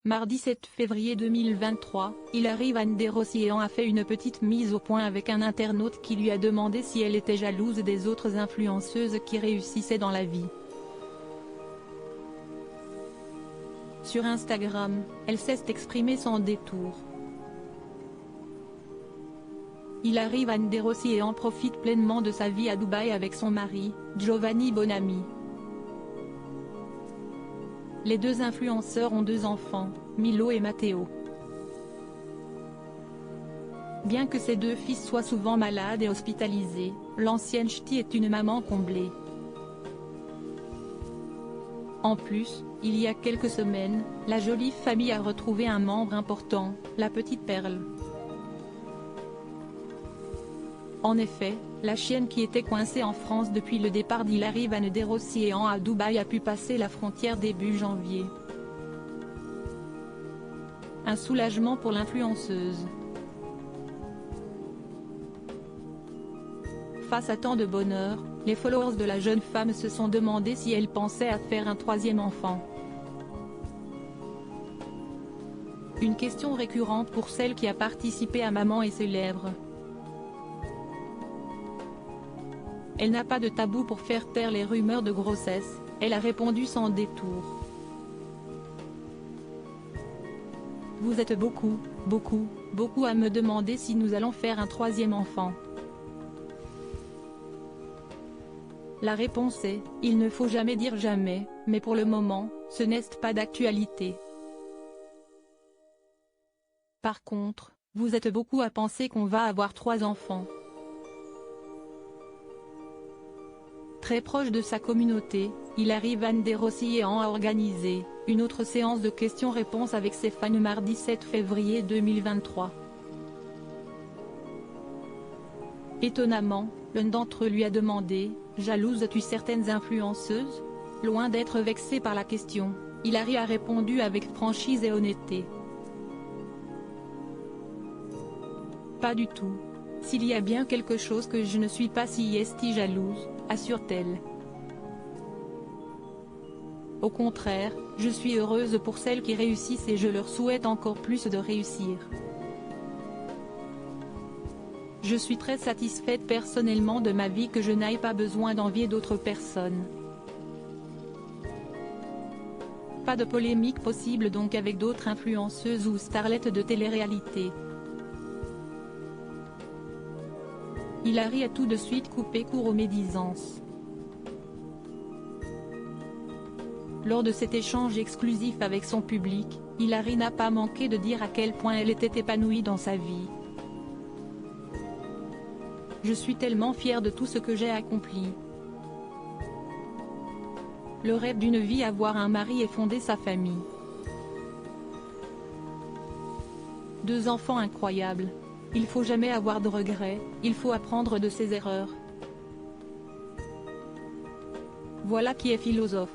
Mardi 7 février 2023, Hilary Van der Rossiyem a fait une petite mise au point avec un internaute qui lui a demandé si elle était jalouse des autres influenceuses qui réussissaient dans la vie. Sur Instagram, elle s'est exprimée sans détour. Hilary Van der Rossiyem profite pleinement de sa vie à Dubaï avec son mari, Giovanni Bonami. Les deux influenceurs ont deux enfants, Milo et Matteo. Bien que ses deux fils soient souvent malades et hospitalisés, l'ancienne ch'ti est une maman comblée. En plus, il y a quelques semaines, la jolie famille a retrouvé un membre important, la petite Perle. En effet, la chienne qui était coincée en France depuis le départ d'Hilary Van der Rossiyem à Dubaï a pu passer la frontière début janvier. Un soulagement pour l'influenceuse. Face à tant de bonheur, les followers de la jeune femme se sont demandé si elle pensait à faire un troisième enfant. Une question récurrente pour celle qui a participé à Maman est célèbre. Elle n'a pas de tabou pour faire taire les rumeurs de grossesse, elle a répondu sans détour. Vous êtes beaucoup à me demander si nous allons faire un troisième enfant. La réponse est, il ne faut jamais dire jamais, mais pour le moment, ce n'est pas d'actualité. Par contre, vous êtes beaucoup à penser qu'on va avoir 3 enfants. Très proche de sa communauté, Hilary Van der Rossiyem a organisé une autre séance de questions-réponses avec ses fans mardi 7 février 2023. Étonnamment, l'un d'entre eux lui a demandé « Jalouse-tu certaines influenceuses ?» Loin d'être vexé par la question, Hilary a répondu avec franchise et honnêteté. Pas du tout. S'il y a bien quelque chose que je ne suis pas si jalouse, assure-t-elle. Au contraire, je suis heureuse pour celles qui réussissent et je leur souhaite encore plus de réussir. Je suis très satisfaite personnellement de ma vie que je n'aille pas besoin d'envier d'autres personnes. Pas de polémique possible donc avec d'autres influenceuses ou starlettes de télé-réalité. Hilary a tout de suite coupé court aux médisances. Lors de cet échange exclusif avec son public, Hilary n'a pas manqué de dire à quel point elle était épanouie dans sa vie. Je suis tellement fière de tout ce que j'ai accompli. Le rêve d'une vie, avoir un mari et fonder sa famille. 2 enfants incroyables. Il faut jamais avoir de regrets, il faut apprendre de ses erreurs. Voilà qui est philosophe.